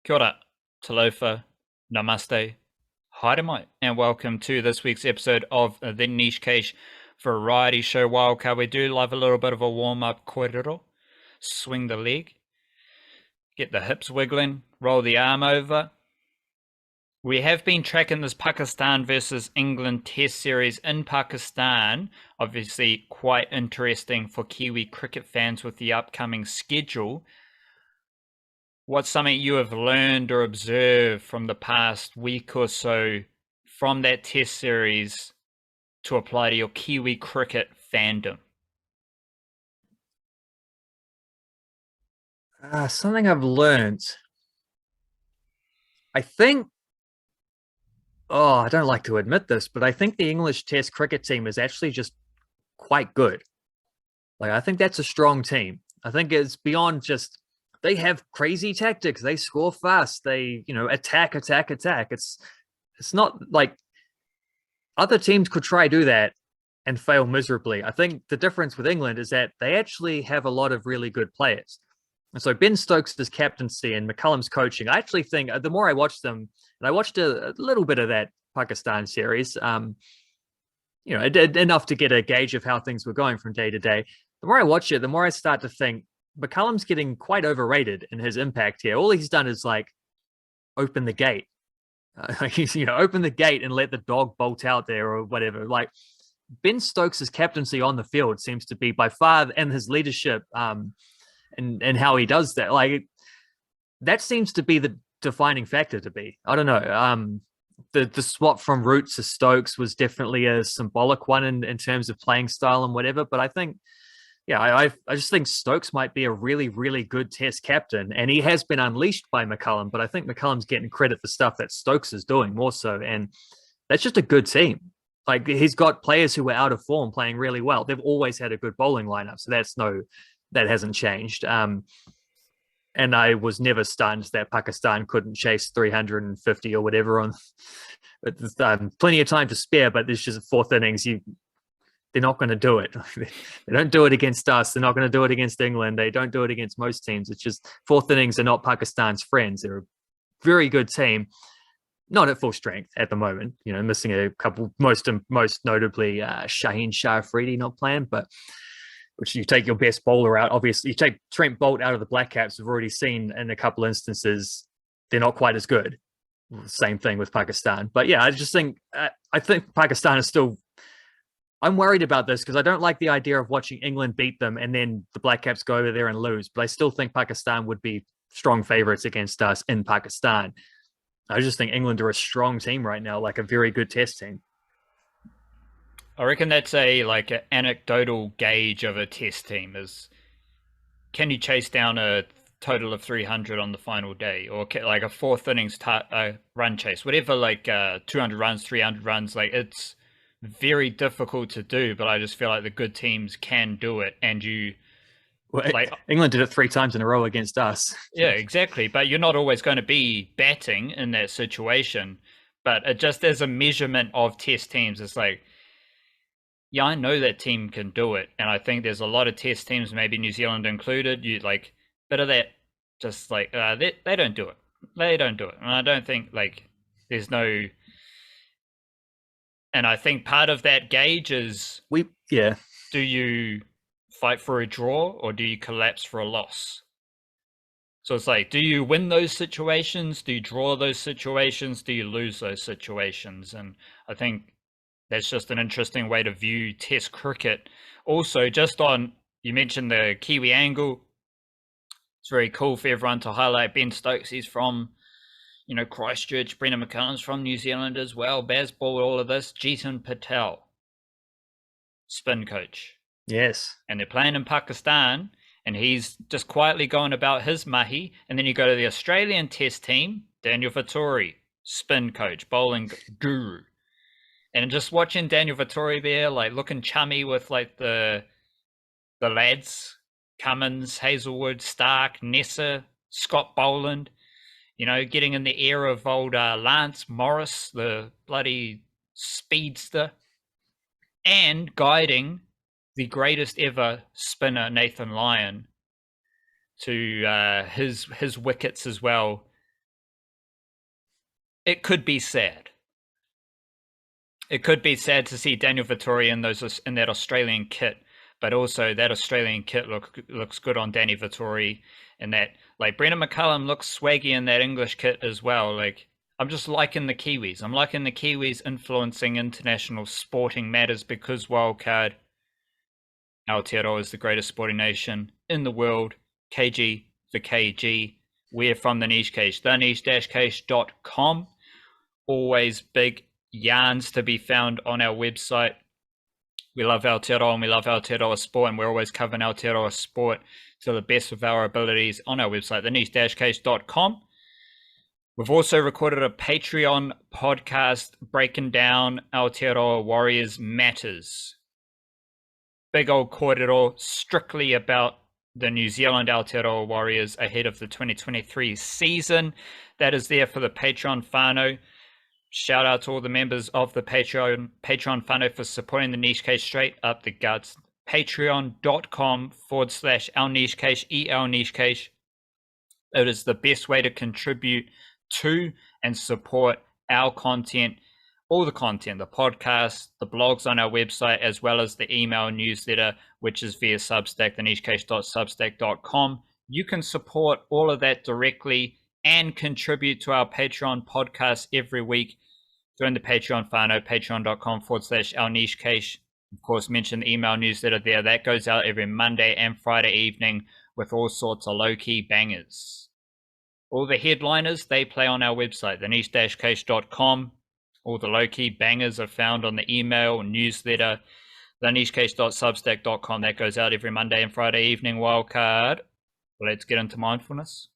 Kia ora, talofa, namaste, haere mai, and welcome to this week's episode of the Niche Cage Variety Show Wildcard. We do love a little bit of a warm-up kōrero. Swing the leg, get the hips wiggling, roll the arm over. We have been tracking this Pakistan versus England Test series in Pakistan. Obviously quite interesting for Kiwi cricket fans with the upcoming schedule. What's something you have learned or observed from the past week or so from that test series to apply to your Kiwi cricket fandom? Something I've learned. I think, I don't like to admit this, but I think the English Test cricket team is actually just quite good. Like, I think that's a strong team. I think it's beyond just they have crazy tactics. They score fast. They, attack, attack, attack. It's not like other teams could try do that and fail miserably. I think the difference with England is that they actually have a lot of really good players. And so Ben Stokes' captaincy and McCullum's coaching, I actually think the more I watch them, and I watched a little bit of that Pakistan series, enough to get a gauge of how things were going from day to day. The more I watch it, the more I start to think McCullum's getting quite overrated in his impact here. All he's done is like open the gate. He's open the gate and let the dog bolt out there or whatever. Like Ben Stokes' captaincy on the field seems to be by far, and his leadership, and how he does that, like that seems to be the defining factor to be. I don't know. The swap from Root to Stokes was definitely a symbolic one in terms of playing style and whatever. But I think, yeah, I just think Stokes might be a really, really good test captain. And he has been unleashed by McCullum, but I think McCullum's getting credit for stuff that Stokes is doing more so. And that's just a good team. Like he's got players who are out of form playing really well. They've always had a good bowling lineup. So that hasn't changed. And I was never stunned that Pakistan couldn't chase 350 or whatever on. Plenty of time to spare, but there's just fourth innings. They're not going to do it. They don't do it against us. They're not going to do it against England. They don't do it against most teams. It's just fourth innings are not Pakistan's friends. They're a very good team, not at full strength at the moment. Missing a couple, most notably Shaheen Shah Afridi not playing, but which you take your best bowler out. Obviously, you take Trent Bolt out of the Blackcaps. We've already seen in a couple instances they're not quite as good. Same thing with Pakistan. But yeah, I think Pakistan is still. I'm worried about this because I don't like the idea of watching England beat them and then the Blackcaps go over there and lose. But I still think Pakistan would be strong favorites against us in Pakistan. I just think England are a strong team right now, like a very good test team. I reckon that's an anecdotal gauge of a test team is can you chase down a total of 300 on the final day, or like a fourth innings run chase, whatever, 200 runs, 300 runs. Like it's very difficult to do, but I just feel like the good teams can do it, and England did it 3 times in a row against us. Yeah, exactly. But you're not always going to be batting in that situation. But it just as a measurement of test teams, it's like, yeah, I know that team can do it, and I think there's a lot of test teams, maybe New Zealand included. You like bit of that, just like they don't do it. They don't do it, and I don't think there's no. And I think part of that gauge is do you fight for a draw or do you collapse for a loss? So it's like, do you win those situations? Do you draw those situations? Do you lose those situations? And I think that's just an interesting way to view test cricket. Also, just on, you mentioned the Kiwi angle. It's very cool for everyone to highlight Ben Stokes. He's from, Christchurch. Brendan McCullum's from New Zealand as well. Bazball, all of this. Jeetan Patel, spin coach. Yes. And they're playing in Pakistan, and he's just quietly going about his mahi. And then you go to the Australian test team, Daniel Vettori, spin coach, bowling guru. And just watching Daniel Vettori there, looking chummy with the lads, Cummins, Hazelwood, Stark, Nessa, Scott Boland, getting in the air of old Lance Morris, the bloody speedster, and guiding the greatest ever spinner, Nathan Lyon, to his wickets as well. it could be sad. It could be sad to see Daniel Vittori in that Australian kit, but also that Australian kit looks good on Danny Vittori, and that like Brendan McCullum looks swaggy in that English kit as well. Like I'm just liking the Kiwis. I'm liking the Kiwis influencing international sporting matters because wildcard Aotearoa is the greatest sporting nation in the world. KG for KG. We're from the Niche Cage, theniche-cage.com. Always big yarns to be found on our website. We love Aotearoa and we love Aotearoa sport, and we're always covering Aotearoa sport to the best of our abilities on our website, theniche-cage.com. We've also recorded a Patreon podcast breaking down Aotearoa Warriors matters. Big old kōrero strictly about the New Zealand Aotearoa Warriors ahead of the 2023 season. That is there for the Patreon whānau. Shout out to all the members of the Patreon whānau for supporting the Niche Cage straight up the guts. Patreon.com/our Niche Cage, EL Niche Cage. It is the best way to contribute to and support our content, all the content, the podcast, the blogs on our website, as well as the email newsletter, which is via Substack, thenichecage.substack.com. You can support all of that directly and contribute to our Patreon podcast every week. Join the Patreon whānau, patreon.com/our Niche Cage. Of course, mention the email newsletter there. That goes out every Monday and Friday evening with all sorts of low-key bangers. All the headliners, they play on our website, theniche-cage.com. All the low-key bangers are found on the email newsletter, thenichecage.substack.com. That goes out every Monday and Friday evening. Wildcard. Let's get into mindfulness.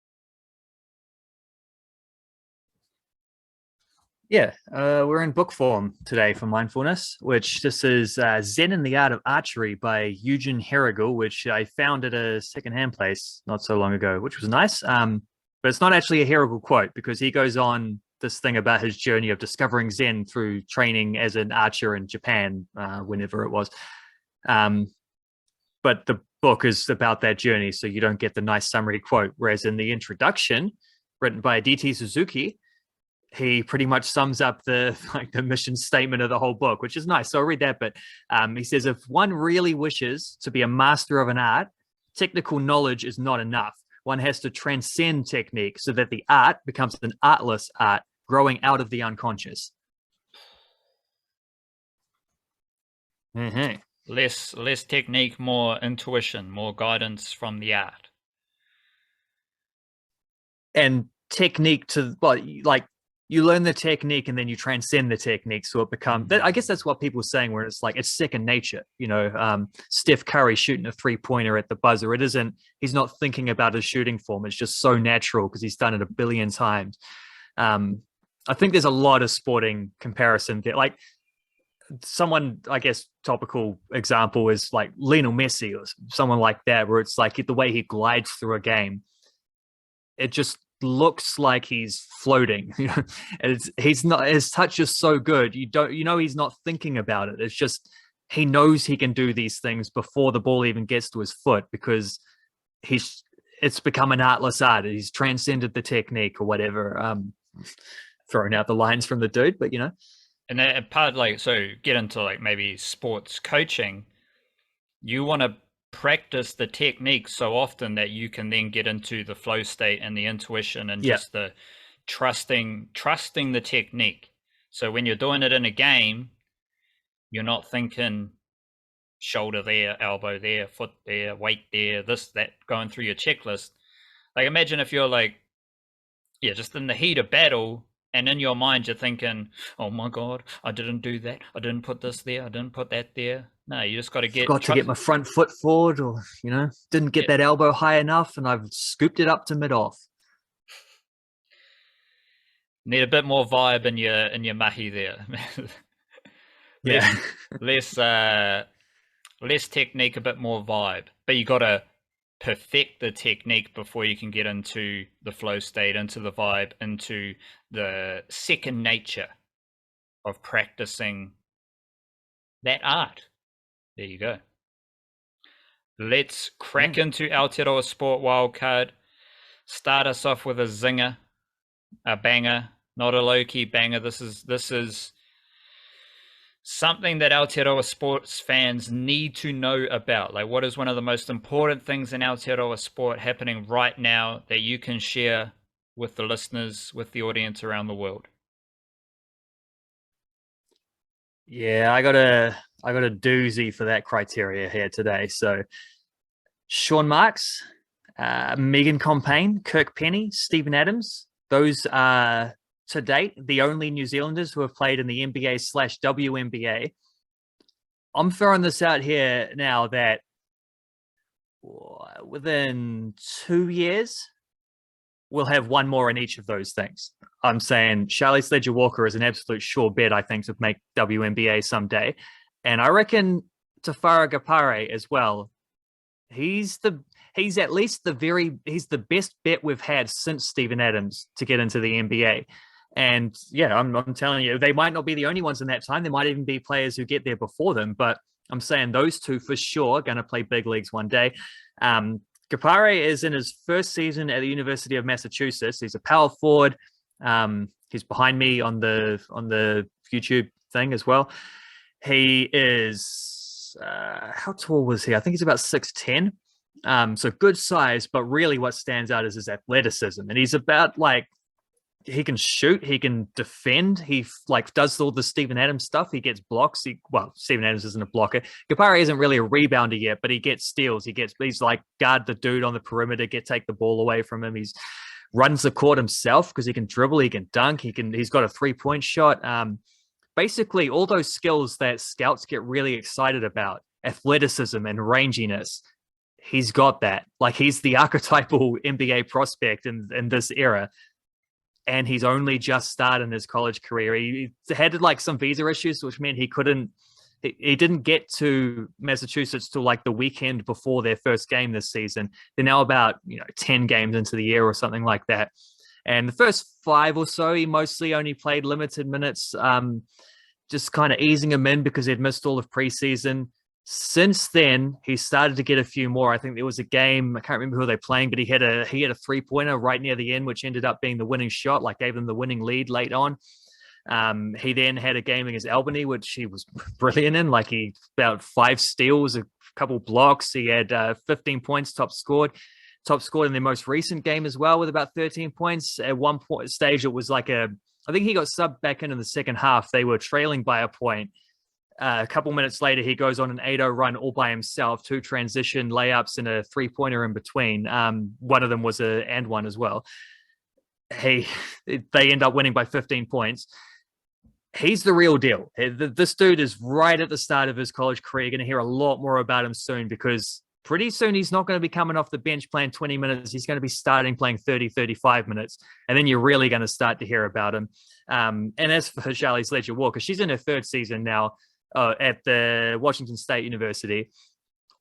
Yeah, we're in book form today for Mindfulness, which this is Zen and the Art of Archery by Eugen Herrigel, which I found at a secondhand place not so long ago, which was nice. But it's not actually a Herrigel quote, because he goes on this thing about his journey of discovering Zen through training as an archer in Japan, whenever it was. But the book is about that journey, so you don't get the nice summary quote. Whereas in the introduction, written by D.T. Suzuki, he pretty much sums up the mission statement of the whole book, which is nice. So I'll read that bit. He says, if one really wishes to be a master of an art, technical knowledge is not enough. One has to transcend technique so that the art becomes an artless art, growing out of the unconscious. Mm-hmm. Less technique, more intuition, more guidance from the art. And technique to, well, like, you learn the technique and then you transcend the technique. So it becomes, I guess that's what people are saying, where it's like, it's second nature, you know. Steph Curry shooting a 3-pointer at the buzzer. It isn't, he's not thinking about his shooting form. It's just so natural because he's done it a billion times. I think there's a lot of sporting comparison there. Like someone, I guess, topical example is like Lionel Messi or someone like that, where it's like the way he glides through a game, it just looks like he's floating. You know, he's not, his touch is so good, he's not thinking about it. It's just he knows he can do these things before the ball even gets to his foot, because it's become an artless art. He's transcended the technique or whatever. Throwing out the lines from the dude, but you know. And that part, like, so get into like maybe sports coaching, you want to practice the technique so often that you can then get into the flow state and the intuition and just the trusting the technique. So when you're doing it in a game, you're not thinking shoulder there, elbow there, foot there, weight there, this, that, going through your checklist. Like imagine if you're like, just in the heat of battle, and in your mind you're thinking, oh my God, I didn't do that. I didn't put this there. I didn't put that there. No, you just got to get my front foot forward, or, you know, didn't get that elbow high enough and I've scooped it up to mid-off. Need a bit more vibe in your mahi there. less technique, a bit more vibe. But you got to perfect the technique before you can get into the flow state, into the vibe, into the second nature of practicing that art. There you go. Let's crack into Aotearoa Sport Wildcard. Start us off with a zinger, a banger. not a low-key banger. This is something that Aotearoa sports fans need to know about. Like, what is one of the most important things in Aotearoa sport happening right now that you can share with the listeners, with the audience around the world? Yeah, I got a doozy for that criteria here today. So Sean Marks, Megan Compain, Kirk Penny, Stephen Adams. Those are to date the only New Zealanders who have played in the NBA/WNBA. I'm throwing this out here now that within 2 years, we'll have one more in each of those things. I'm saying Charlisse Leger-Walker is an absolute sure bet, I think, to make WNBA someday. And I reckon Tafara Gapare as well. He's the best bet we've had since Stephen Adams to get into the NBA. And yeah, I'm telling you, they might not be the only ones in that time. There might even be players who get there before them, but I'm saying those two for sure going to play big leagues one day. Gapare is in his first season at the University of Massachusetts. He's a power forward. He's behind me on the YouTube thing as well. He is how tall was he? I think he's about 6'10". So good size, but really what stands out is his athleticism. And he's about like, he can shoot, he can defend, he like does all the Stephen Adams stuff. He gets blocks. Stephen Adams isn't a blocker. Gapare isn't really a rebounder yet, but he gets steals. He's like guard the dude on the perimeter, take the ball away from him. He's runs the court himself because he can dribble, he can dunk, he's got a 3-point shot. Basically all those skills that scouts get really excited about, athleticism and ranginess. He's got that. Like, he's the archetypal NBA prospect in this era. And he's only just started his college career. He had like some visa issues, which meant he didn't get to Massachusetts till like the weekend before their first game this season. They're now about 10 games into the year or something like that. And the first 5 or so, he mostly only played limited minutes, just kind of easing him in because he'd missed all of preseason. Since then, he started to get a few more. I think there was a game, I can't remember who they were playing, but he had a 3-pointer right near the end, which ended up being the winning shot, like gave them the winning lead late on. He then had a game against Albany, which he was brilliant in. Like, he about 5 steals, a couple blocks. He had 15 points, top scored in their most recent game as well with about 13 points. At one point stage, it was like I think he got subbed back in the second half. They were trailing by a point. A couple minutes later, he goes on an 8-0 run all by himself, 2 transition layups and a 3-pointer in between. One of them was an and one as well. They end up winning by 15 points. He's the real deal. This dude is right at the start of his college career. You're going to hear a lot more about him soon, because pretty soon he's not going to be coming off the bench playing 20 minutes. He's going to be starting playing 30, 35 minutes. And then you're really going to start to hear about him. And as for Charlisse Leger-Walker, she's in her 3rd season now. At the Washington State University.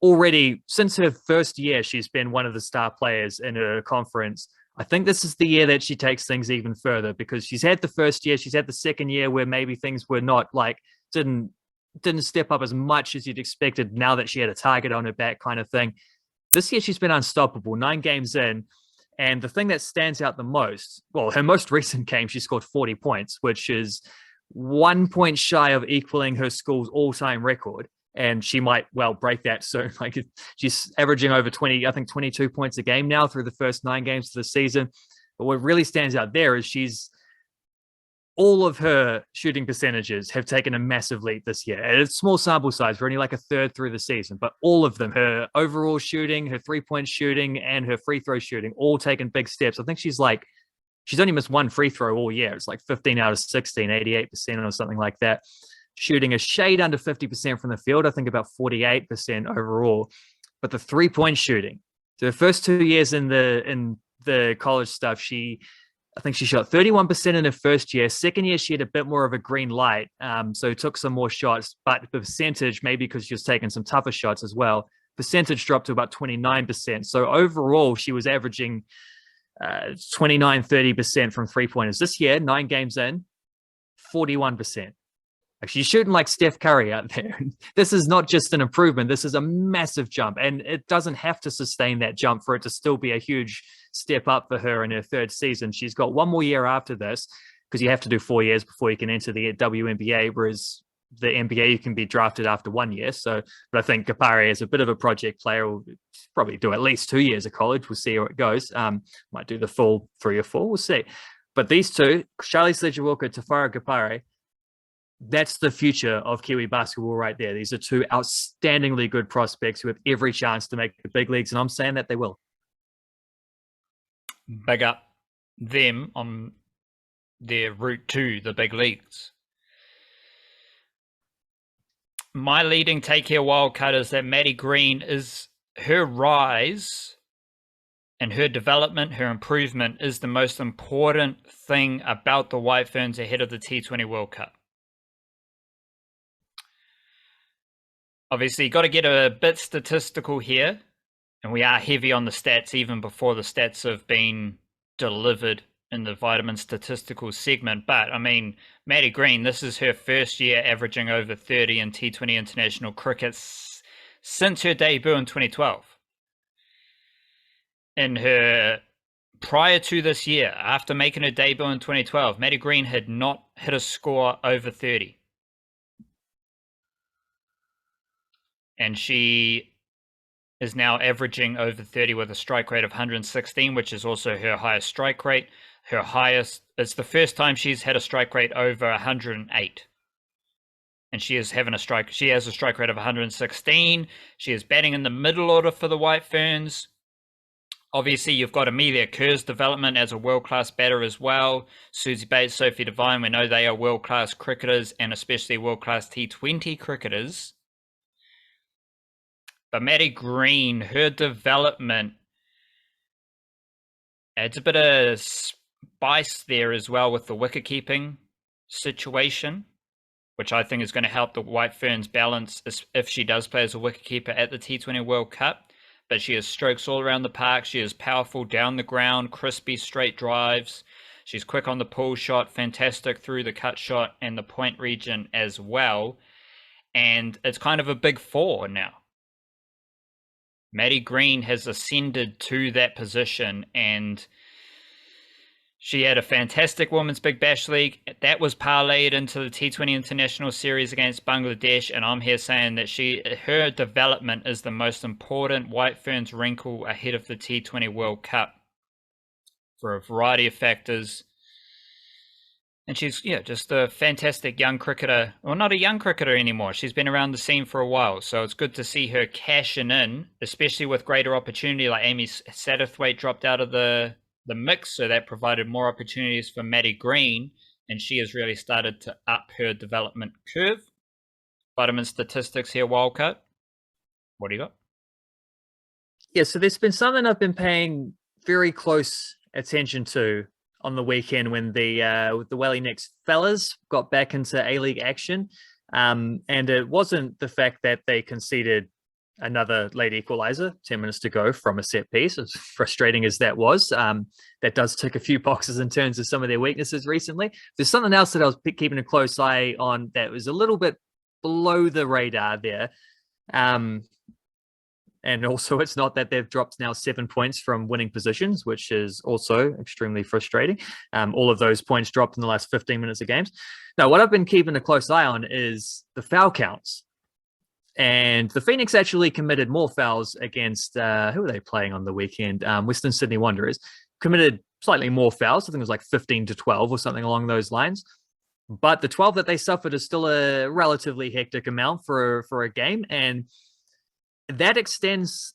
Already, since her first year, she's been one of the star players in her conference. I think this is the year that she takes things even further, because she's had the first year, she's had the second year where maybe things were not like, didn't step up as much as you'd expected now that she had a target on her back kind of thing. This year, she's been unstoppable, 9 games in. And the thing that stands out the most, well, her most recent game, she scored 40 points, which is 1 point shy of equaling her school's all-time record, and she might well break that soon. Like, she's averaging over 22 points a game now through the first 9 games of the season. But what really stands out there is all of her shooting percentages have taken a massive leap this year. And it's small sample size. We're only like a third through the season, but all of them, her overall shooting, her 3-point shooting, and her free throw shooting, all taken big steps. I think she's only missed 1 free throw all year. It's like 15 out of 16, 88% or something like that. Shooting a shade under 50% from the field. I think about 48% overall. But the 3-point shooting, the first 2 years in the college stuff, I think she shot 31% in her first year. Second year, she had a bit more of a green light. So took some more shots, but the percentage, maybe because she was taking some tougher shots as well, percentage dropped to about 29%. So overall, she was averaging 29-30% from 3-pointers. This year, 9 games in, 41%. Like, she's shooting like Steph Curry out there. This is not just an improvement. This is a massive jump. And it doesn't have to sustain that jump for it to still be a huge step up for her in her 3rd season. She's got 1 more year after this. because you have to do 4 years before you can enter the WNBA, whereas the NBA you can be drafted after 1 year. So, but I think Gapare is a bit of a project player. Will probably do at least 2 years of college. We'll see how it goes. Might do the full 3 or 4. We'll see. But these two, Charlisse Leger-Walker, Tafara Gapare, that's the future of Kiwi basketball right there. These are two outstandingly good prospects who have every chance to make the big leagues, and I'm saying that they will. Big up them on their route to the big leagues. My leading take here, Wildcard, is that Maddy Green is her rise and her development, her improvement is the most important thing about the White Ferns ahead of the T20 World Cup. Obviously, you got to get a bit statistical here, and we are heavy on the stats even before the stats have been delivered in the vitamin statistical segment. But I mean, Maddy Green, this is her first year averaging over 30 in T20 international cricket since her debut in 2012. In her prior to this year, after making her debut in 2012, Maddy Green had not hit a score over 30. And she is now averaging over 30 with a strike rate of 116, which is also her highest strike rate. Her highest, it's the first time she's had a strike rate over 108. And she has a strike rate of 116. She is batting in the middle order for the White Ferns. Obviously, you've got Amelia Kerr's development as a world-class batter as well. Susie Bates, Sophie Devine, we know they are world-class cricketers and especially world-class T20 cricketers. But Maddy Green, her development adds a bit of spice there as well with the wicket-keeping situation, which I think is going to help the White Ferns balance if she does play as a wicket-keeper at the T20 World Cup. But she has strokes all around the park. She is powerful down the ground, crispy straight drives. She's quick on the pull shot, fantastic through the cut shot and the point region as well. And it's kind of a big four now. Maddy Green has ascended to that position, and she had a fantastic Women's Big Bash League. That was parlayed into the T20 International Series against Bangladesh, and I'm here saying that her development is the most important White Ferns wrinkle ahead of the T20 World Cup for a variety of factors. And she's, just a fantastic young cricketer. Well, not a young cricketer anymore. She's been around the scene for a while. So it's good to see her cashing in, especially with greater opportunity. Like Amy Satterthwaite dropped out of the mix, so that provided more opportunities for Maddy Green. And she has really started to up her development curve. Vitamin statistics here, Wildcat. What do you got? Yeah, so there's been something I've been paying very close attention to on the weekend when the Wellington fellas got back into A-League action. And it wasn't the fact that they conceded another late equalizer 10 minutes to go from a set piece, as frustrating as that was. That does tick a few boxes in terms of some of their weaknesses recently. There's something else that I was keeping a close eye on that was a little bit below the radar there. And also, it's not that they've dropped now 7 points from winning positions, which is also extremely frustrating. All of those points dropped in the last 15 minutes of games. Now, what I've been keeping a close eye on is the foul counts. And the Phoenix actually committed more fouls against, who are they playing on the weekend? Western Sydney Wanderers committed slightly more fouls. I think it was like 15-12 or something along those lines. But the 12 that they suffered is still a relatively hectic amount for a game. And that extends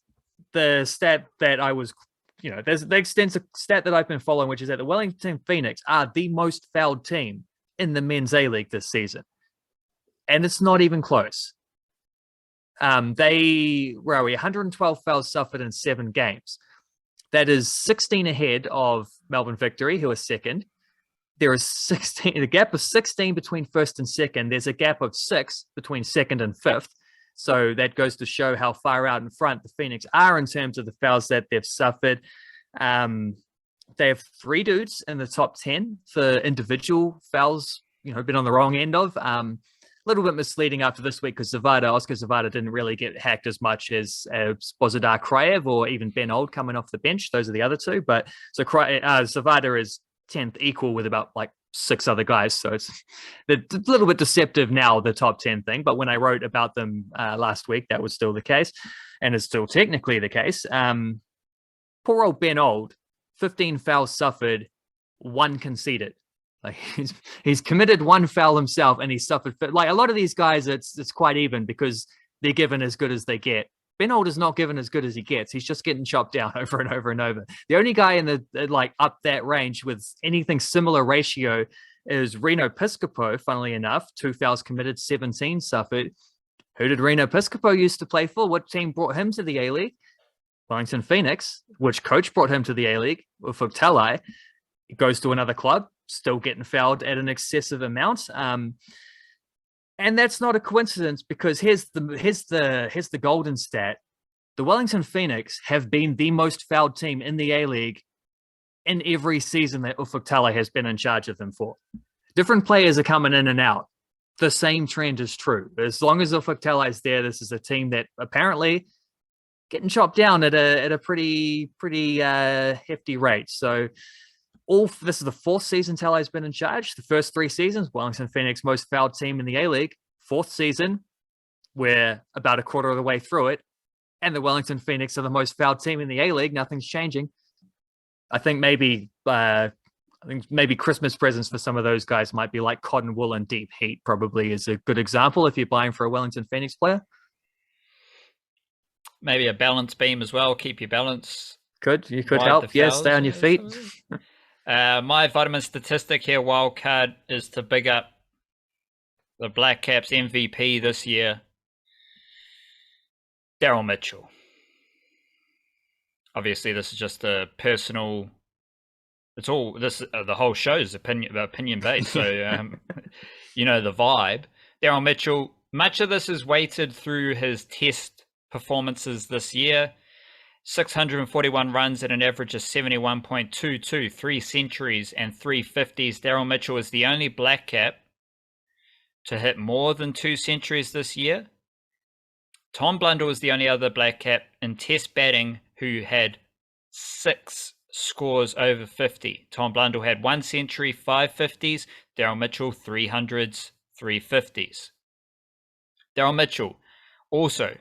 the stat that I was, that extends a stat that I've been following, which is that the Wellington Phoenix are the most fouled team in the men's A-League this season. And it's not even close. Where are we? 112 fouls suffered in 7 games. That is 16 ahead of Melbourne Victory, who are second. There is 16, the gap of 16 between first and second. There's a gap of 6 between second and fifth. So that goes to show how far out in front the Phoenix are in terms of the fouls that they've suffered. They have 3 dudes in the top 10 for individual fouls, been on the wrong end of. A little bit misleading after this week because Oscar Zavada didn't really get hacked as much as Bozidar Kraev or even Ben Old coming off the bench. Those are the other two. But so Zavada is 10th equal with about like 6 other guys. So it's a little bit deceptive now, the top 10 thing. But when I wrote about them last week, that was still the case, and it's still technically the case. Poor old Ben Old, 15 fouls suffered, 1 conceded. Like he's committed 1 foul himself, and he suffered. Like a lot of these guys, it's quite even because they're given as good as they get. Ben Old is not given as good as he gets. He's just getting chopped down over and over and over. The only guy in the like up that range with anything similar ratio is Reno Piscopo. Funnily enough, 2 fouls committed, 17 suffered. Who did Reno Piscopo used to play for? What team brought him to the A-League? Wellington Phoenix. Which coach brought him to the A-League? Ufuk He goes to another club, still getting fouled at an excessive amount. And that's not a coincidence, because here's the golden stat. The Wellington Phoenix have been the most fouled team in the A-League in every season that Ufuk has been in charge of them for. Different players are coming in and out. The same trend is true. As long as Ufuk is there, this is a team that apparently getting chopped down at a pretty hefty rate. So this is the 4th season Talai's been in charge. The first 3 seasons, Wellington Phoenix most fouled team in the A-League. 4th season, we're about a quarter of the way through it, and the Wellington Phoenix are the most fouled team in the A-League. Nothing's changing. I think maybe Christmas presents for some of those guys might be like cotton wool and deep heat. Probably is a good example if you're buying for a Wellington Phoenix player. Maybe a balance beam as well. Keep your balance. You could help. Yeah, stay on your feet. My vitamin statistic here, wildcard, is to big up the Blackcaps MVP this year, Daryl Mitchell. Obviously, this is just a personal. It's all this. The whole show is opinion based. So you know the vibe. Daryl Mitchell. Much of this is weighted through his test performances this year. 641 runs at an average of 71.22, 3 centuries and 3 50s. Daryl Mitchell is the only Blackcap to hit more than 2 centuries this year. Tom Blundell is the only other Blackcap in test batting who had 6 scores over 50. Tom Blundell had 1 century, 5 50s. Daryl Mitchell, 300s, 3 50s. Daryl Mitchell also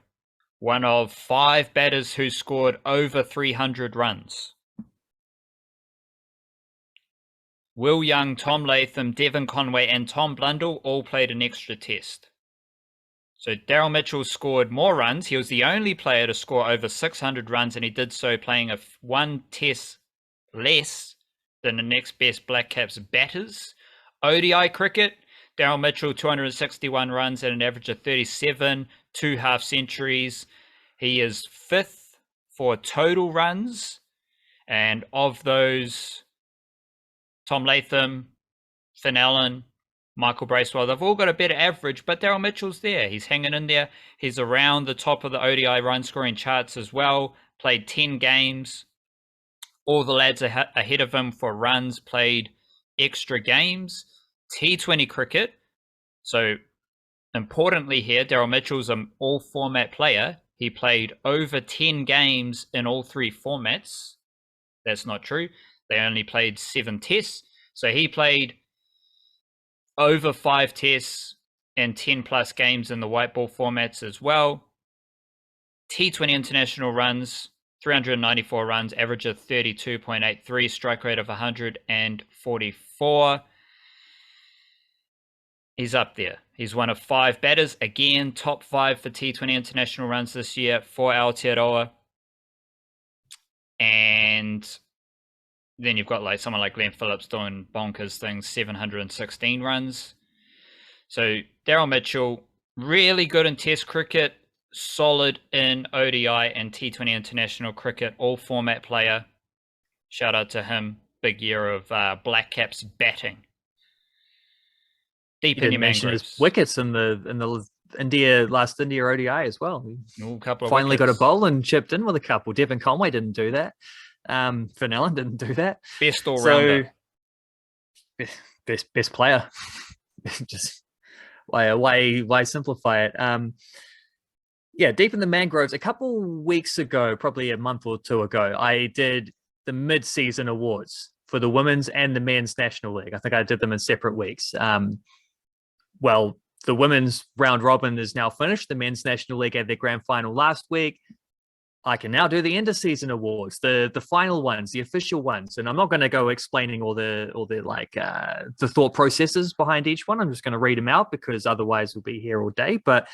one of 5 batters who scored over 300 runs. Will Young, Tom Latham, Devon Conway, and Tom Blundell all played an extra test. So Daryl Mitchell scored more runs. He was the only player to score over 600 runs, and he did so playing 1 test less than the next best Blackcaps batters. ODI cricket, Daryl Mitchell, 261 runs at an average of 37, 2 half centuries. He is 5th for total runs, and of those, Tom Latham, Finn Allen, Michael Bracewell, they've all got a better average, but Daryl Mitchell's there. He's hanging in there. He's around the top of the ODI run scoring charts as well. Played 10 games. All the lads ahead of him for runs played extra games. T20 cricket. So importantly here, Daryl Mitchell's an all-format player. He played over 10 games in all 3 formats. That's not true. They only played 7 tests. So he played over 5 tests and 10 plus games in the white ball formats as well. T20 international runs, 394 runs, average of 32.83, strike rate of 144. He's up there. He's one of 5 batters. Again, top 5 for T20 international runs this year for Aotearoa. And then you've got like someone like Glenn Phillips doing bonkers things, 716 runs. So Daryl Mitchell, really good in test cricket, solid in ODI and T20 international cricket, all format player. Shout out to him. Big year of Blackcaps batting. Deep in your mangroves. His wickets in the last India ODI as well. Finally got a bowl and chipped in with a couple. Devon Conway didn't do that. Finn Allen didn't do that. Best all-rounder. Best player. Just why simplify it? Deep in the mangroves. A couple weeks ago, probably a month or 2 ago, I did the mid-season awards for the women's and the men's national league. I think I did them in separate weeks. Well, the women's round robin is now finished. The men's national league had their grand final last week. I can now do the end of season awards, the final ones, the official ones, and I'm not going to go explaining all the the thought processes behind each one. I'm just going to read them out because otherwise we'll be here all day. But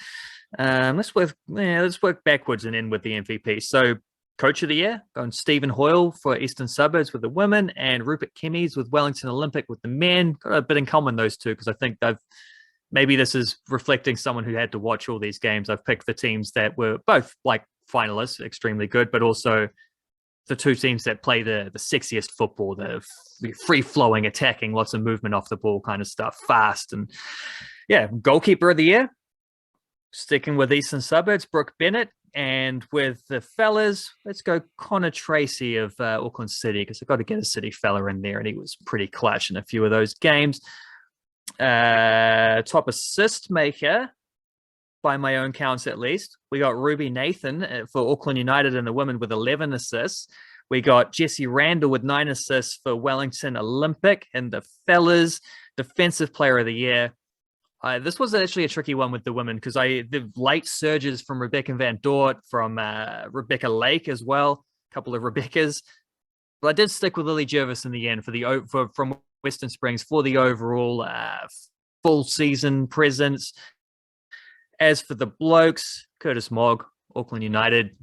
let's work backwards and end with the MVP. So, Coach of the Year, going Stephen Hoyle for Eastern Suburbs with the women, and Rupert Kemmies with Wellington Olympic with the men. Got a bit in common, those two, because I think maybe this is reflecting someone who had to watch all these games. I've picked the teams that were both like finalists, extremely good, but also the two teams that play the sexiest football, the free-flowing, attacking, lots of movement off the ball kind of stuff, fast. And yeah, Goalkeeper of the Year, sticking with Eastern Suburbs, Brooke Bennett. And with the fellas, let's go Connor Tracy of Auckland City, because I've got to get a City fella in there, and he was pretty clutch in a few of those games. Top assist maker, by my own counts at least, we got Ruby Nathan for Auckland United and the women with 11 assists. We got Jessie Randall with 9 assists for Wellington Olympic, and the fellas, Defensive Player of the Year. This was actually a tricky one with the women because the late surges from Rebecca Van Dort, from Rebecca Lake as well, a couple of Rebeccas. But I did stick with Lily Jervis in the end from Western Springs for the overall full season presence. As for the blokes, Curtis Mogg, Auckland United,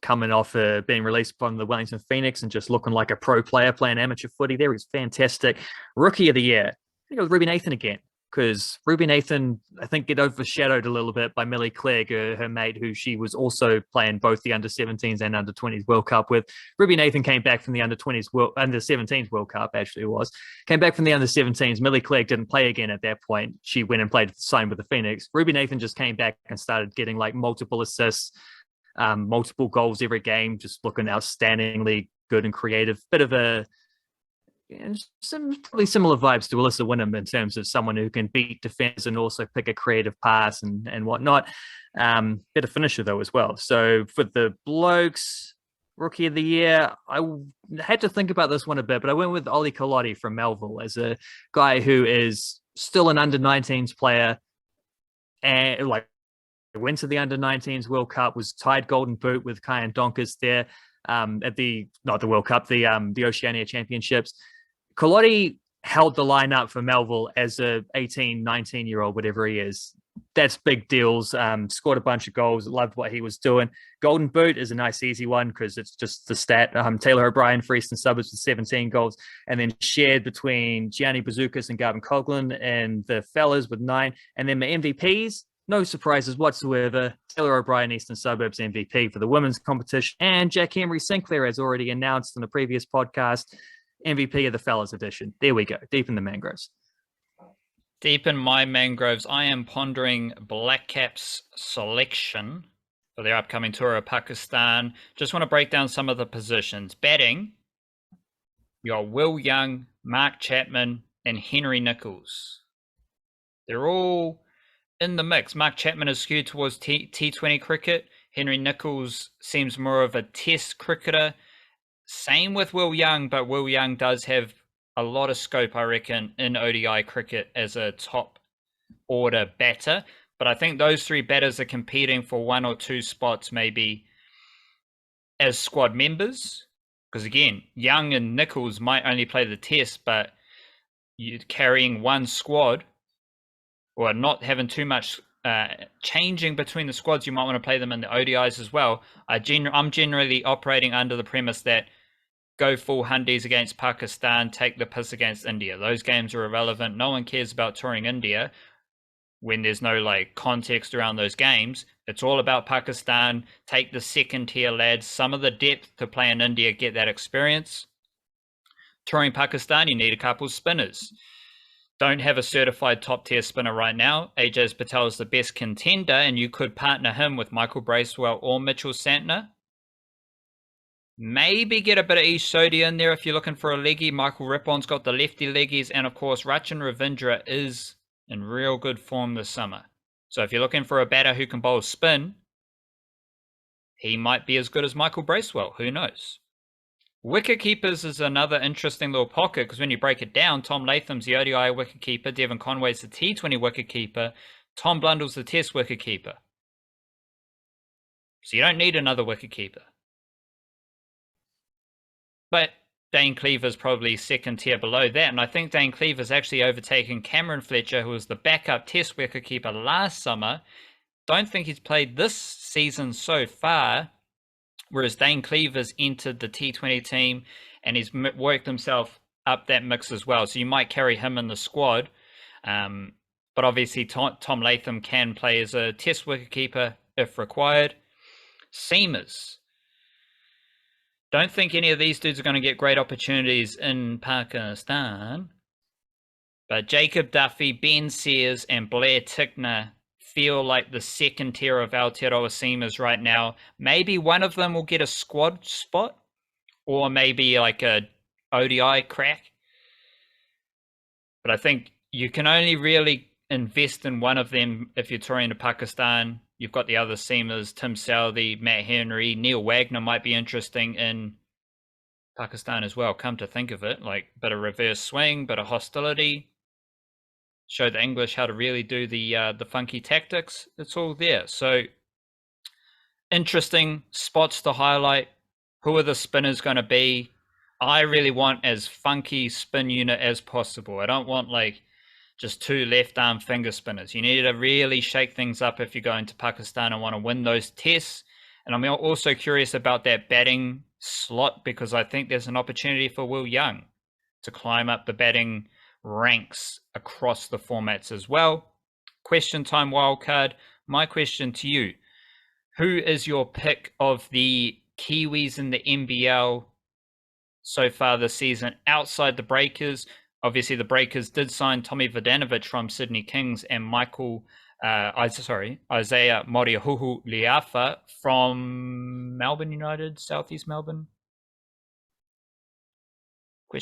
coming off being released from the Wellington Phoenix and just looking like a pro player playing amateur footy there. He's fantastic. Rookie of the Year, I go with Ruby Nathan again, because Ruby Nathan, I think, get overshadowed a little bit by Millie Clegg, her mate, who she was also playing both the under-17s and under-20s World Cup with. Ruby Nathan came back from the under-17s World Cup, actually it was. Came back from the under-17s. Millie Clegg didn't play again at that point. She went and played signed with the Phoenix. Ruby Nathan just came back and started getting like multiple assists, multiple goals every game, just looking outstandingly good and creative. Bit of a some probably similar vibes to Alyssa Wynnum in terms of someone who can beat defenders and also pick a creative pass and whatnot. Better finisher though as well. So for the blokes, Rookie of the Year, I had to think about this one a bit, but I went with Ollie Colotti from Melville as a guy who is still an under-19s player and like went to the under-19s World Cup, was tied golden boot with Kyan Donkers there at the World Cup, the Oceania Championships. Colotti held the line up for Melville as a 18, 19-year-old, whatever he is. That's big deals. Scored a bunch of goals. Loved what he was doing. Golden Boot is a nice, easy one because it's just the stat. Taylor O'Brien for Eastern Suburbs with 17 goals, and then shared between Gianni Bazoukas and Gavin Coughlin and the fellas with 9. And then my MVPs, no surprises whatsoever. Taylor O'Brien, Eastern Suburbs MVP for the women's competition, and Jack Henry Sinclair, as already announced in the previous podcast, MVP of the fellas edition. There we go, deep in the mangroves. Deep in my mangroves, I am pondering Blackcaps selection for their upcoming tour of Pakistan. Just want to break down some of the positions. Batting, you got Will Young, Mark Chapman, and Henry Nichols. They're all in the mix. Mark Chapman is skewed towards T20 cricket. Henry Nichols seems more of a test cricketer. Same with Will Young, but Will Young does have a lot of scope, I reckon, in ODI cricket as a top order batter. But I think those three batters are competing for 1 or 2 spots maybe as squad members. Because again, Young and Nichols might only play the test, but you're carrying one squad or not having too much changing between the squads. You might want to play them in the ODIs as well. I'm generally operating under the premise that go full hundies against Pakistan, take the piss against India. Those games are irrelevant. No one cares about touring India when there's no like context around those games. It's all about Pakistan. Take the second tier lads, some of the depth to play in India, get that experience. Touring Pakistan, you need a couple of spinners. Don't have a certified top tier spinner right now. Ajaz Patel is the best contender, and you could partner him with Michael Bracewell or Mitchell Santner. Maybe get a bit of Ish Sodhi in there if you're looking for a leggy. Michael Rippon's got the lefty leggies, and of course Rachin Ravindra is in real good form this summer. So if you're looking for a batter who can bowl spin, he might be as good as Michael Bracewell. Who knows? Wicketkeepers is another interesting little pocket because when you break it down, Tom Latham's the ODI wicketkeeper, Devon Conway's the T20 wicketkeeper, Tom Blundell's the Test wicketkeeper. So you don't need another wicketkeeper. But Dane Cleaver's probably second tier below that, and I think Dane Cleaver's actually overtaken Cameron Fletcher, who was the backup Test wicketkeeper last summer. Don't think he's played this season so far, whereas Dane Cleaver's entered the T20 team and he's worked himself up that mix as well. So you might carry him in the squad. But obviously Tom Latham can play as a Test wicketkeeper if required. Seamers. Don't think any of these dudes are going to get great opportunities in Pakistan. But Jacob Duffy, Ben Sears, and Blair Tickner feel like the second tier of Aotearoa seamers right now. Maybe one of them will get a squad spot, or maybe like a ODI crack. But I think you can only really invest in one of them if you're touring to Pakistan. You've got the other seamers, Tim Southey, Matt Henry, Neil Wagner might be interesting in Pakistan as well, come to think of it. Like, bit of reverse swing, bit of hostility. Show the English how to really do the funky tactics. It's all there. So, interesting spots to highlight. Who are the spinners going to be? I really want as funky spin unit as possible. I don't want like just two left arm finger spinners. You need to really shake things up if you're going to Pakistan and want to win those tests. And I'm also curious about that batting slot because I think there's an opportunity for Will Young to climb up the batting ranks across the formats as well. Question time wildcard. My question to you, who is your pick of the Kiwis in the NBL so far this season outside the Breakers? Obviously, the Breakers did sign Tommy Vodanovic from Sydney Kings and Isaiah Moriahuhu Liafa from Melbourne United, Southeast Melbourne.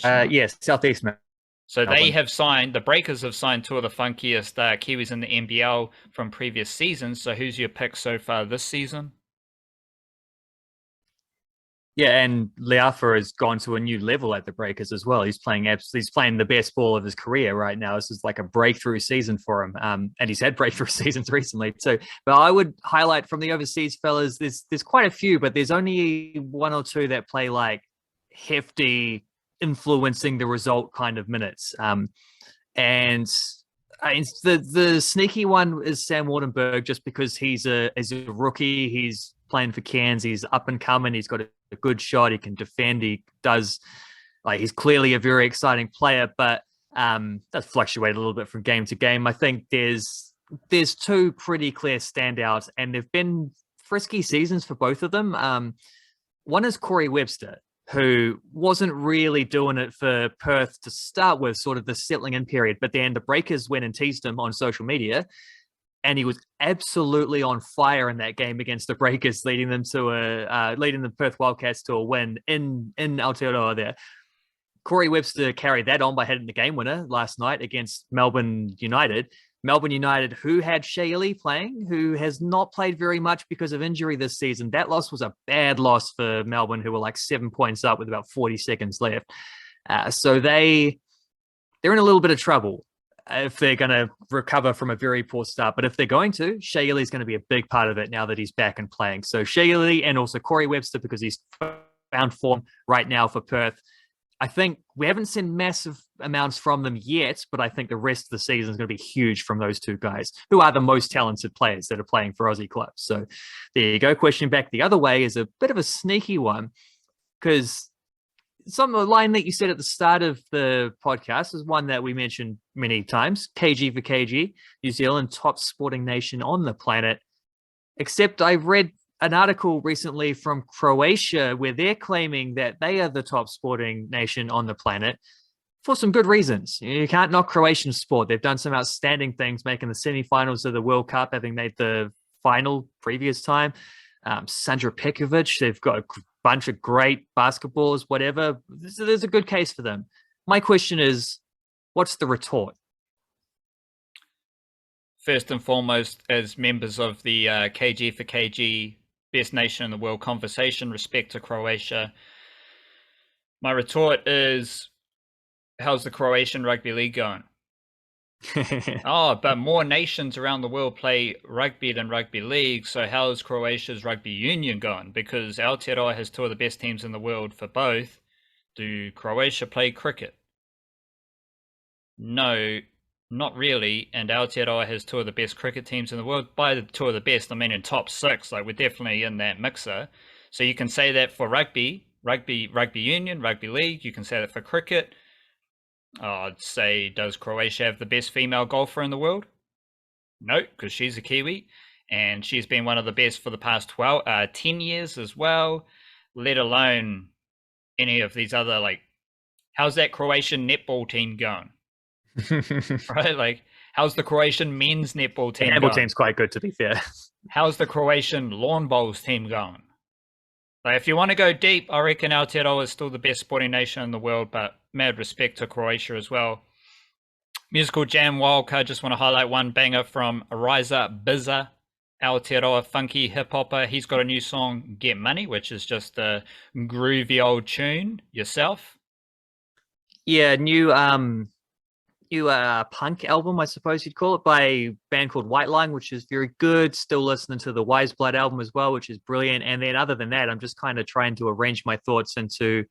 Yes, Southeast Melbourne. So they have signed, the Breakers have signed two of the funkiest Kiwis in the NBL from previous seasons. So who's your pick so far this season? Yeah, and Liafa has gone to a new level at the Breakers as well. He's playing the best ball of his career right now. This is like a breakthrough season for him, and he's had breakthrough seasons recently too. But I would highlight from the overseas fellas. There's quite a few, but there's only one or two that play like hefty, influencing the result kind of minutes. And the sneaky one is Sam Wardenberg, just because he's a rookie. He's playing for Cairns. He's up and coming. He's got a good shot. He can defend. He does, like, he's clearly a very exciting player, but does fluctuate a little bit from game to game. I think there's two pretty clear standouts, and they've been frisky seasons for both of them. One is Corey Webster, who wasn't really doing it for Perth to start with, sort of the settling in period, but then the Breakers went and teased him on social media, and he was absolutely on fire in that game against the Breakers, leading the Perth Wildcats to a win in Aotearoa there. Corey Webster carried that on by hitting the game winner last night against Melbourne United. Melbourne United, who had Shea playing, who has not played very much because of injury this season. That loss was a bad loss for Melbourne, who were like 7 points up with about 40 seconds left. So they're in a little bit of trouble if they're going to recover from a very poor start. But if they're going to, Shea is going to be a big part of it now that he's back and playing. So Shea and also Corey Webster, because he's found form right now for Perth. I think we haven't seen massive amounts from them yet, but I think the rest of the season is going to be huge from those two guys, who are the most talented players that are playing for Aussie clubs. So there you go. Question back the other way is a bit of a sneaky one, because some line that you said at the start of the podcast is one that we mentioned many times. KG for KG, New Zealand, top sporting nation on the planet. Except I've read an article recently from Croatia where they're claiming that they are the top sporting nation on the planet for some good reasons. You can't knock Croatian sport. They've done some outstanding things, making the semifinals of the World Cup, having made the final previous time. Sandra Pekovic, they've got a bunch of great basketballers, whatever. There's a good case for them. My question is, what's the retort? First and foremost, as members of the KG for KG best nation in the world conversation, respect to Croatia. My retort is, how's the Croatian rugby league going? Oh, but more nations around the world play rugby than rugby league, so how's Croatia's rugby union going? Because Aotearoa has two of the best teams in the world for both. Do Croatia play cricket? No, not really. And Aotearoa has two of the best cricket teams in the world. By the two of the best, I mean in top six. Like, we're definitely in that mixer. So you can say that for rugby union, rugby league. You can say that for cricket. I'd say, does Croatia have the best female golfer in the world? No, because she's a Kiwi, and she's been one of the best for the past 10 years as well, let alone any of these other, like, how's that Croatian netball team going? Right? Like, how's the Croatian men's netball team The going? netball team's quite good, to be fair. How's the Croatian lawn bowls team going? Like, if you want to go deep, I reckon Aotearoa is still the best sporting nation in the world, but mad respect to Croatia as well. Musical Jam Wildcard, just want to highlight one banger from Riza Bizza, Aotearoa funky hip-hopper. He's got a new song, Get Money, which is just a groovy old tune. Yourself? Yeah, new punk album, I suppose you'd call it, by a band called White Line, which is very good. Still listening to the Wise Blood album as well, which is brilliant. And then other than that, I'm just kind of trying to arrange my thoughts into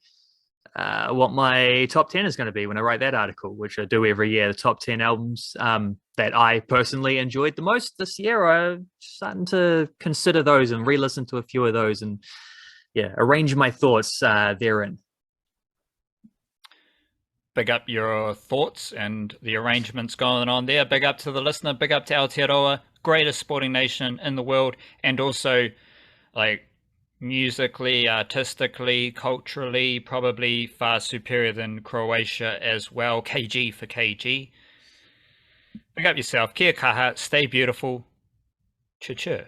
what my top 10 is going to be when I write that article, which I do every year. The top 10 albums that I personally enjoyed the most this year. I'm starting to consider those and re-listen to a few of those and arrange my thoughts therein. Big up your thoughts and the arrangements going on there. Big up to the listener. Big up to Aotearoa, greatest sporting nation in the world, and also, like, musically, artistically, culturally, probably far superior than Croatia as well. KG for KG. Big up yourself. Kia kaha. Stay beautiful. Cha-cha.